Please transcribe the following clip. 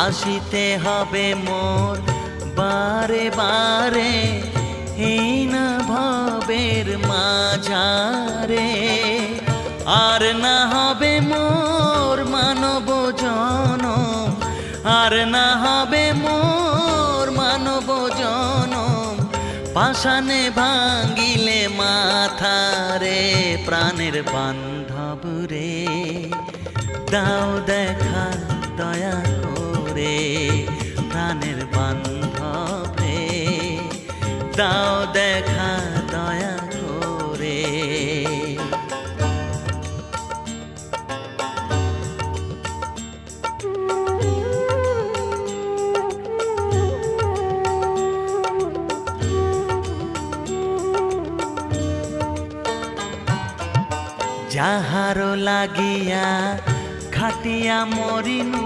আসিতে হবে মোর বারে বারে এই না ভবের মাঝারে। আর না হবে মোর মানব জনম, আর না হবে মোর মানব জনম, পাষাণে ভাঙ্গিলে মাথারে। প্রাণের বান্ধব রে দাও দেখা দয়া করে, প্রাণের বান্ধব রে দাও দেখা দয়া করে। যাহারো লাগিয়া খাটিয়া মরিনু